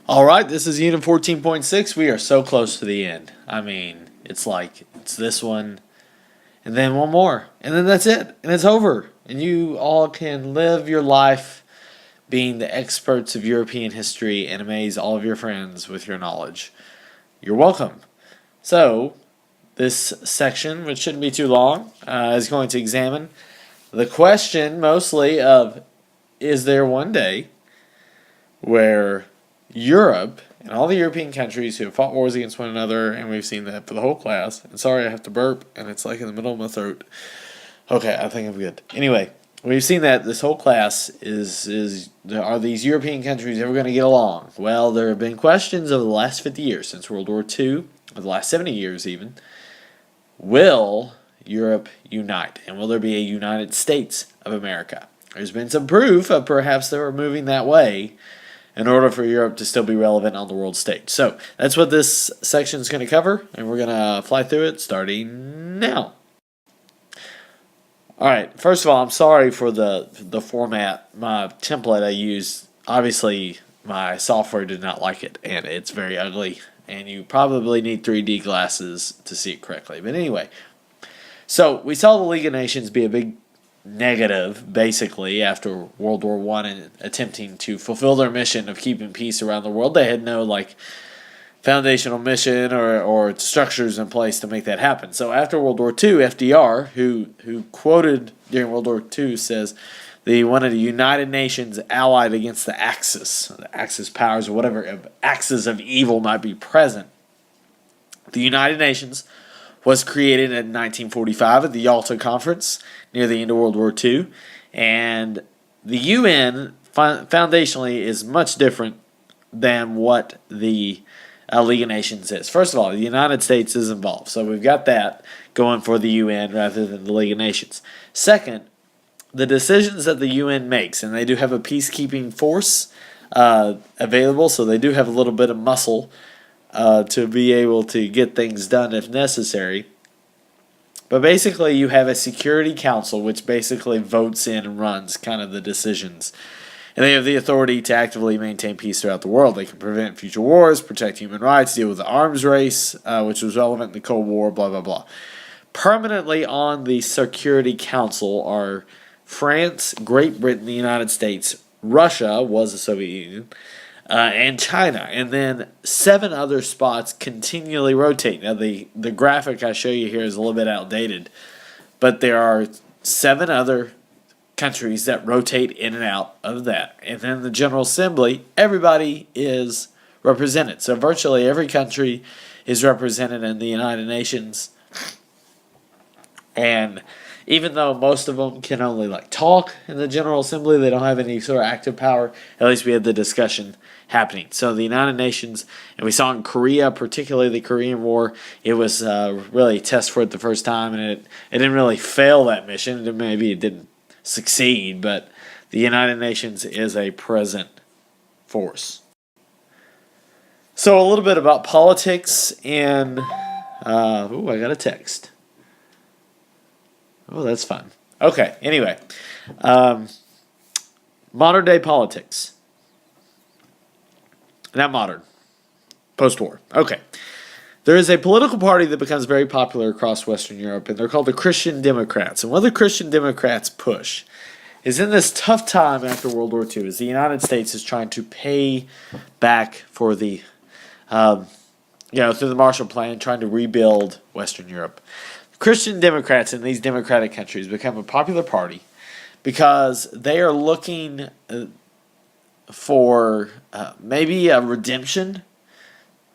All right, this is Unit 14.6. We are so close to the end. I mean, it's this one, and then one more, and then that's it, and it's over. And you all can live your life being the experts of European history and amaze all of your friends with your knowledge. You're welcome. So, this section, which shouldn't be too long, is going to examine the question mostly of, is there one day where Europe and all the European countries who have fought wars against one another, and we've seen that for the whole class. And sorry, I have to burp, and it's like in the middle of my throat. Okay, I think I'm good. Anyway, we've seen that this whole class are these European countries ever going to get along? Well, there have been questions over the last 50 years, since World War II, or the last 70 years even. Will Europe unite? And will there be a United States of America? There's been some proof of perhaps they were moving that way in order for Europe to still be relevant on the world stage. So that's what this section is going to cover, and we're going to fly through it starting now. All right, first of all, I'm sorry for the format. My template I used, obviously my software did not like it, and it's very ugly, and you probably need 3D glasses to see it correctly. But anyway, so we saw the League of Nations be a big negative, basically, after World War I and attempting to fulfill their mission of keeping peace around the world. They had no foundational mission or structures in place to make that happen. So after World War II, FDR, who quoted during World War II, says they wanted a United Nations allied against the Axis powers or whatever axis of evil might be present. The United Nations was created in 1945 at the Yalta Conference near the end of World War II. And the UN foundationally is much different than what the League of Nations is. First of all, the United States is involved. So we've got that going for the UN rather than the League of Nations. Second, the decisions that the UN makes, and they do have a peacekeeping force available, so they do have a little bit of muscle to be able to get things done if necessary. But basically you have a Security Council which basically votes in and runs kind of the decisions. And they have the authority to actively maintain peace throughout the world. They can prevent future wars, protect human rights, deal with the arms race, which was relevant in the Cold War, blah, blah, blah. Permanently on the Security Council are France, Great Britain, the United States, Russia was the Soviet Union, and China. And then 7 other spots continually rotate. Now, the graphic I show you here is a little bit outdated, but there are 7 other countries that rotate in and out of that. And then the General Assembly, everybody is represented. So virtually every country is represented in the United Nations. And even though most of them can only talk in the General Assembly, they don't have any sort of active power, at least we had the discussion happening. So the United Nations, and we saw in Korea, particularly the Korean War, it was really a test for it the first time, and it didn't really fail that mission. Maybe it didn't succeed, but the United Nations is a present force. So a little bit about politics and I got a text. Oh, that's fun. Okay, anyway. Modern day politics. Not modern. Post-war. Okay. There is a political party that becomes very popular across Western Europe, and they're called the Christian Democrats. And what the Christian Democrats push is in this tough time after World War II, as the United States is trying to pay back for the, through the Marshall Plan, trying to rebuild Western Europe. Christian Democrats in these democratic countries become a popular party because they are looking for maybe a redemption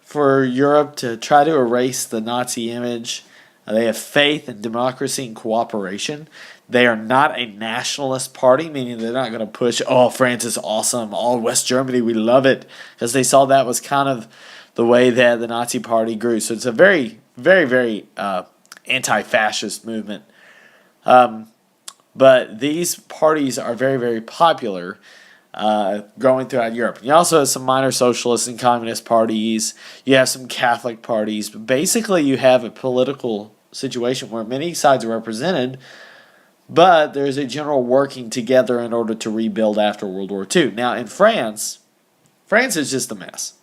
for Europe to try to erase the Nazi image. They have faith in democracy and cooperation. They are not a nationalist party, meaning they're not going to push, oh, France is awesome, all West Germany, we love it, because they saw that was kind of the way that the Nazi party grew. So it's a very, very, very anti-fascist movement. But these parties are very, very popular growing throughout Europe. You also have some minor socialist and communist parties. You have some Catholic parties. But basically, you have a political situation where many sides are represented, but there's a general working together in order to rebuild after World War II. Now, in France is just a mess.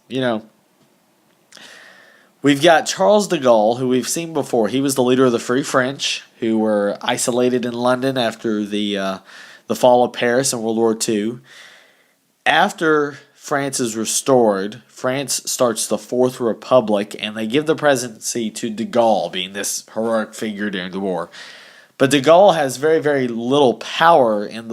we've got Charles de Gaulle, who we've seen before. He was the leader of the Free French, who were isolated in London after the fall of Paris in World War II. After France is restored, France starts the Fourth Republic, and they give the presidency to de Gaulle, being this heroic figure during the war. But de Gaulle has very, very little power in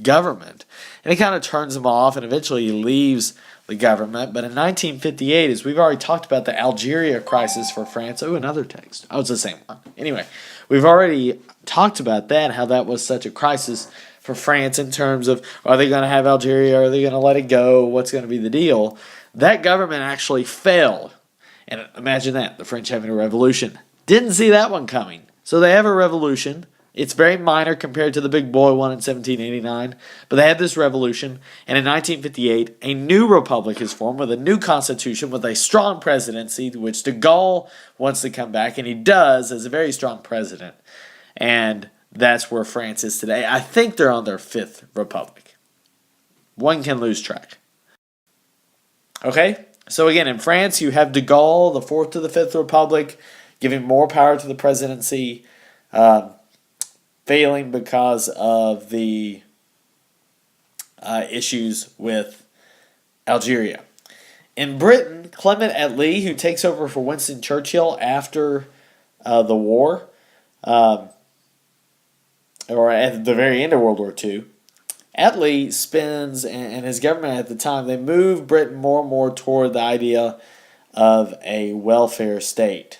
government, and it kind of turns him off, and eventually he leaves the government. But in 1958, as we've already talked about the Algeria crisis for France. Oh, another text. Oh, it's the same one. Anyway, we've already talked about that, how that was such a crisis for France in terms of, are they going to have Algeria? Are they going to let it go? What's going to be the deal? That government actually failed. And imagine that, the French having a revolution. Didn't see that one coming. So they have a revolution. It's very minor compared to the big boy one in 1789. But they had this revolution. And in 1958, a new republic is formed with a new constitution with a strong presidency, to which de Gaulle wants to come back. And he does as a very strong president. And that's where France is today. I think they're on their fifth republic. One can lose track. Okay? So again, in France, you have de Gaulle, the fourth to the fifth republic, giving more power to the presidency, failing because of the issues with Algeria. In Britain, Clement Attlee, who takes over for Winston Churchill after the war, or at the very end of World War II, Attlee spends, and his government at the time, they move Britain more and more toward the idea of a welfare state.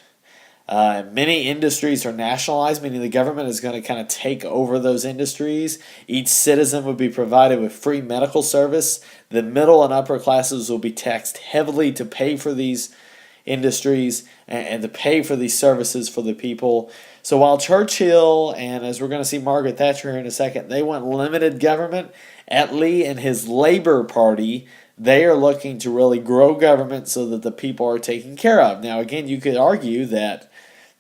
Many industries are nationalized, meaning the government is going to kind of take over those industries. Each citizen would be provided with free medical service. The middle and upper classes will be taxed heavily to pay for these industries and to pay for these services for the people. So while Churchill, and as we're going to see Margaret Thatcher here in a second, they want limited government, Attlee and his Labour Party, they are looking to really grow government so that the people are taken care of. Now, again, you could argue that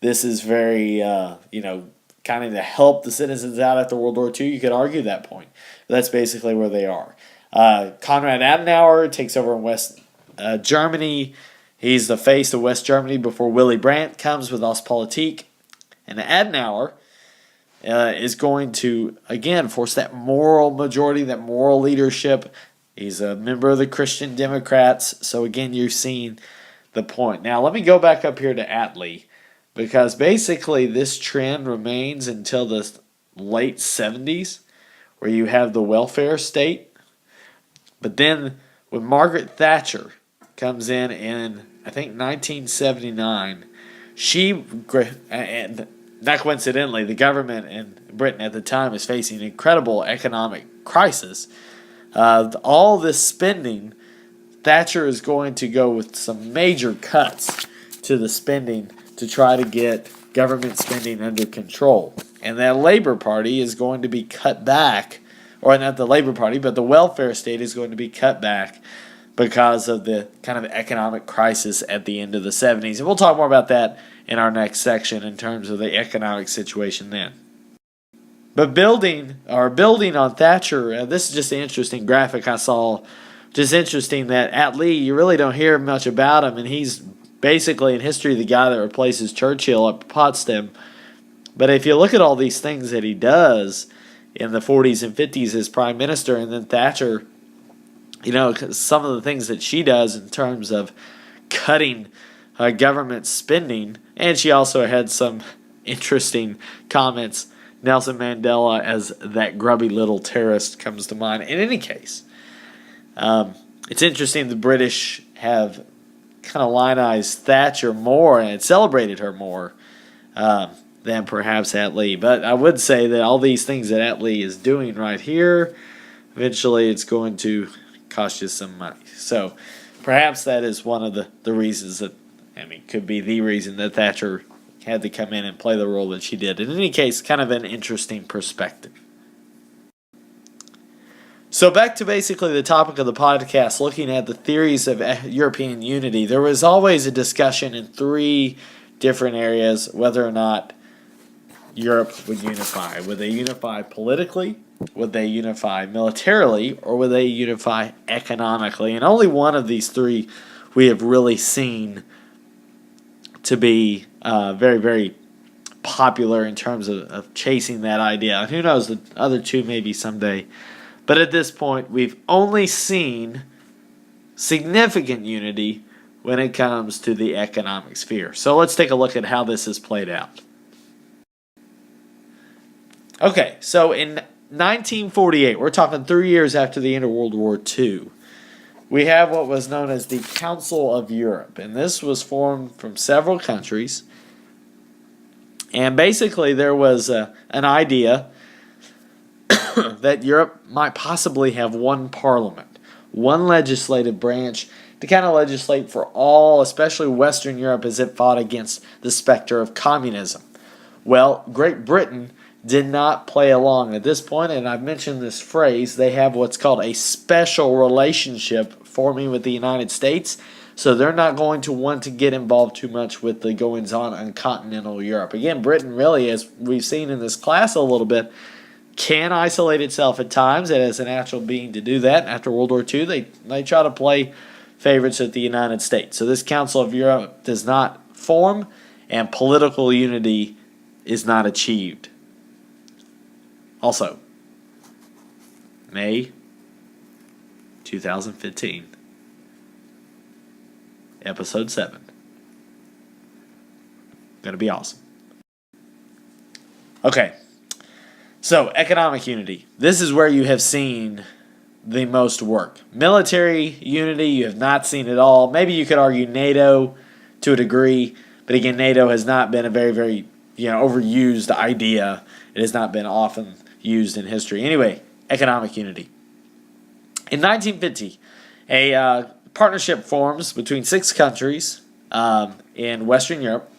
this is very, kind of to help the citizens out after World War II. You could argue that point. But that's basically where they are. Konrad Adenauer takes over in West Germany. He's the face of West Germany before Willy Brandt comes with Ostpolitik. And Adenauer is going to, again, force that moral majority, that moral leadership. He's a member of the Christian Democrats. So, again, you're seeing the point. Now, let me go back up here to Attlee, because basically this trend remains until the late 70s, where you have the welfare state. But then when Margaret Thatcher comes in I think, 1979, and not coincidentally, the government in Britain at the time is facing an incredible economic crisis. All this spending, Thatcher is going to go with some major cuts to the spending to try to get government spending under control. And that Labour Party is going to be cut back, or not the Labour Party, but the welfare state is going to be cut back because of the kind of economic crisis at the end of the 70s. And we'll talk more about that in our next section in terms of the economic situation then. But building on Thatcher, this is just an interesting graphic I saw. Just interesting that Attlee, you really don't hear much about him, and he's basically in history the guy that replaces Churchill at Potsdam. But if you look at all these things that he does in the 40s and 50s as prime minister, and then Thatcher, some of the things that she does in terms of cutting government spending, and she also had some interesting comments. Nelson Mandela as that grubby little terrorist comes to mind. In any case, it's interesting the British have kind of lionized Thatcher more and celebrated her more than perhaps Attlee. But I would say that all these things that Attlee is doing right here, eventually it's going to cost you some money. So perhaps that is one of the reasons that, could be the reason that Thatcher had to come in and play the role that she did. In any case, kind of an interesting perspective. So back to basically the topic of the podcast, looking at the theories of European unity. There was always a discussion in three different areas whether or not Europe would unify. Would they unify politically? Would they unify militarily, or would they unify economically? And only one of these three we have really seen to be very, very popular in terms of chasing that idea. And who knows, the other two maybe someday. But at this point, we've only seen significant unity when it comes to the economic sphere. So let's take a look at how this has played out. Okay, so in 1948, we're talking 3 years after the end of World War II, we have what was known as the Council of Europe. And this was formed from several countries. And basically there was an idea that Europe might possibly have one parliament, one legislative branch to kind of legislate for all, especially Western Europe, as it fought against the specter of communism. Well, Great Britain did not play along at this point, and I've mentioned this phrase. They have what's called a special relationship forming with the United States, so they're not going to want to get involved too much with the goings-on in continental Europe. Again, Britain really, as we've seen in this class a little bit, can isolate itself at times. It has a natural being to do that. After World War II, they try to play favorites with the United States. So this Council of Europe does not form, and political unity is not achieved. Also, May 2015, Episode 7. Gonna be awesome. Okay, so economic unity. This is where you have seen the most work. Military unity, you have not seen it all. Maybe you could argue NATO to a degree, but again, NATO has not been a very, very overused idea. It has not been often used in history. Anyway, economic unity. In 1950, a partnership forms between 6 countries in Western Europe,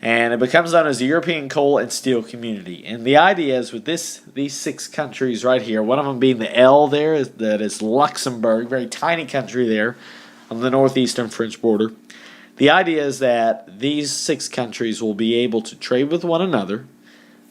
and it becomes known as the European Coal and Steel Community. And the idea is with these 6 countries right here, one of them being the L there, that is Luxembourg, very tiny country there on the northeastern French border. The idea is that these 6 countries will be able to trade with one another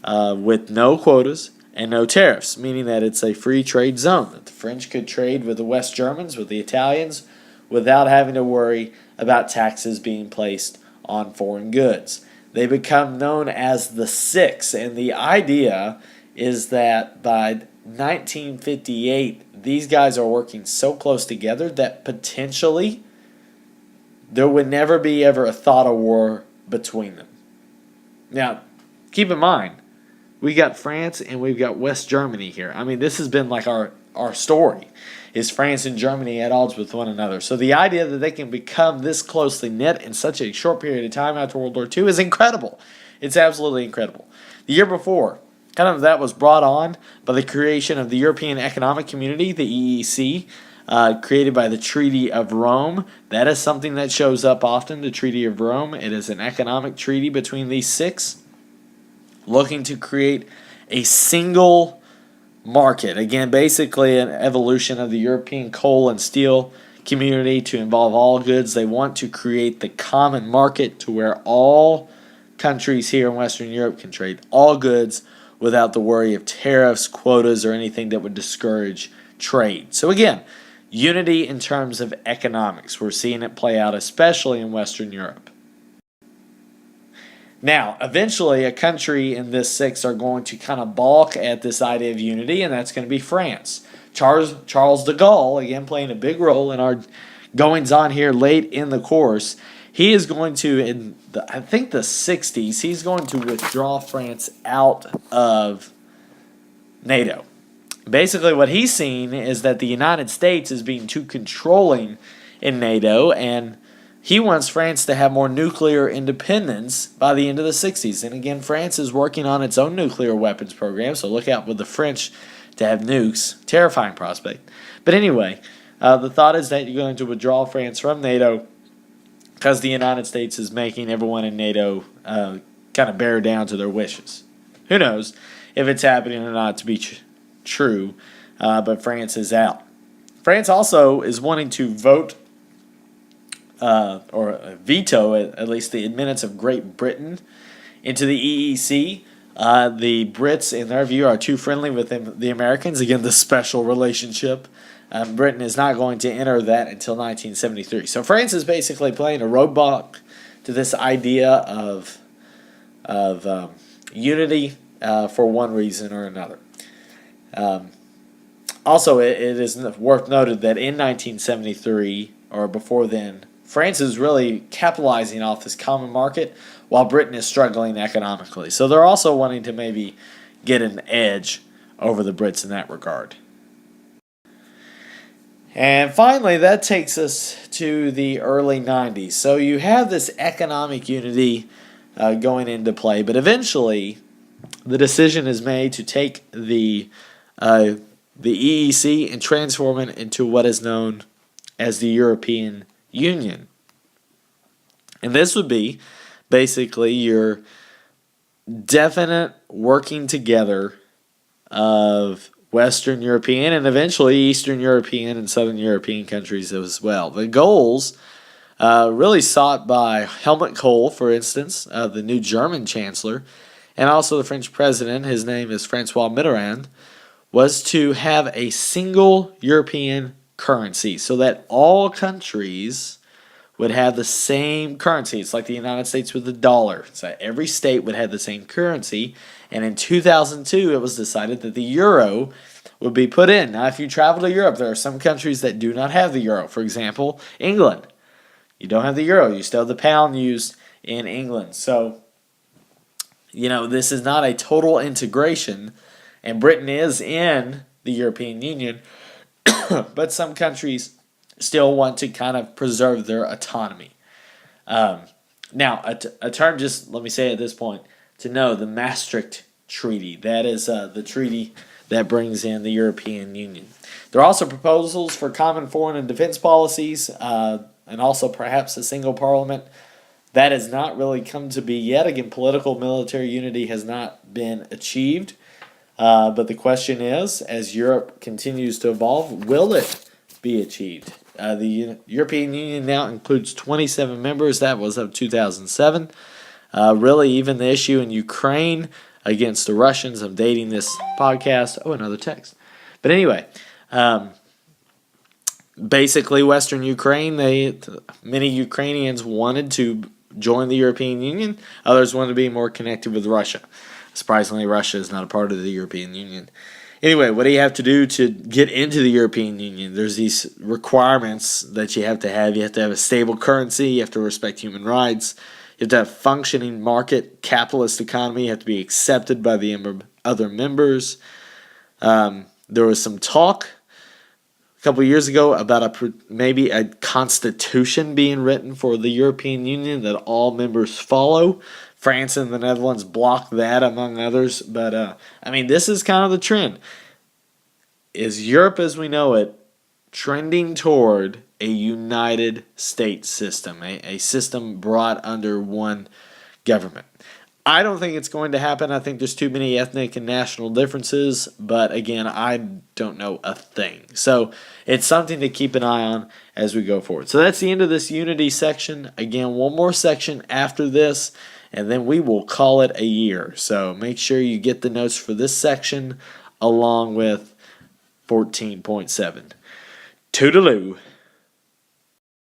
with no quotas and no tariffs, meaning that it's a free trade zone, that the French could trade with the West Germans, with the Italians, without having to worry about taxes being placed on foreign goods. They become known as the Six, and the idea is that by 1958, these guys are working so close together that potentially there would never be ever a thought of war between them. Now, keep in mind, we got France and we've got West Germany here. I mean, this has been like our story, is France and Germany at odds with one another. So the idea that they can become this closely knit in such a short period of time after World War II is incredible. It's absolutely incredible. The year before, kind of that was brought on by the creation of the European Economic Community, the EEC, created by the Treaty of Rome. That is something that shows up often, the Treaty of Rome. It is an economic treaty between these 6, looking to create a single market. Again, basically an evolution of the European coal and steel community to involve all goods. They want to create the common market to where all countries here in Western Europe can trade all goods without the worry of tariffs, quotas, or anything that would discourage trade. So again, unity in terms of economics. We're seeing it play out especially in Western Europe. Now, eventually, a country in this 6 are going to kind of balk at this idea of unity, and that's going to be France. Charles de Gaulle, again, playing a big role in our goings-on here late in the course. He is going to, in I think the 60s, he's going to withdraw France out of NATO. Basically, what he's seen is that the United States is being too controlling in NATO, and he wants France to have more nuclear independence by the end of the 60s. And again, France is working on its own nuclear weapons program, so look out with the French to have nukes. Terrifying prospect. But anyway, the thought is that you're going to withdraw France from NATO because the United States is making everyone in NATO kind of bear down to their wishes. Who knows if it's happening or not to be true, but France is out. France also is wanting to vote or veto at least the admittance of Great Britain into the EEC. The Brits, in their view, are too friendly with the Americans. Again, the special relationship. Britain is not going to enter that until 1973. So France is basically playing a roadblock to this idea of unity for one reason or another. Also, it is worth noted that in 1973, or before then, France is really capitalizing off this common market while Britain is struggling economically. So they're also wanting to maybe get an edge over the Brits in that regard. And finally, that takes us to the early 90s. So you have this economic unity going into play, but eventually the decision is made to take the EEC and transform it into what is known as the European Union. And this would be basically your definite working together of Western European and eventually Eastern European and Southern European countries as well. The goals really sought by Helmut Kohl, for instance, the new German chancellor, and also the French president, his name is Francois Mitterrand, was to have a single European currency so that all countries would have the same currency. It's like the United States with the dollar. So every state would have the same currency. And in 2002, it was decided that the euro would be put in. Now, if you travel to Europe, there are some countries that do not have the euro. For example, England. You don't have the euro. You still have the pound used in England. So, this is not a total integration. And Britain is in the European Union. But some countries still want to kind of preserve their autonomy. Now, a term, just let me say at this point, to know the Maastricht Treaty. That is the treaty that brings in the European Union. There are also proposals for common foreign and defense policies, and also perhaps a single parliament. That has not really come to be yet. Again, political military unity has not been achieved. But the question is, as Europe continues to evolve, will it be achieved? The European Union now includes 27 members. That was of 2007. Really, even the issue in Ukraine against the Russians. I'm dating this podcast. Oh, another text. But anyway, basically, Western Ukraine, many Ukrainians wanted to join the European Union. Others wanted to be more connected with Russia. Surprisingly, Russia is not a part of the European Union. Anyway, what do you have to do to get into the European Union? There's these requirements that you have to have. You have to have a stable currency. You have to respect human rights. You have to have a functioning market, capitalist economy. You have to be accepted by the other members. There was some talk a couple of years ago about maybe a constitution being written for the European Union that all members follow. France and the Netherlands blocked that, among others. But, this is kind of the trend. Is Europe as we know it trending toward a United States system, a system brought under one government? I don't think it's going to happen. I think there's too many ethnic and national differences. But, again, I don't know a thing. So it's something to keep an eye on as we go forward. So that's the end of this Unity section. Again, one more section after this, and then we will call it a year. So make sure you get the notes for this section along with 14.7. Toodaloo.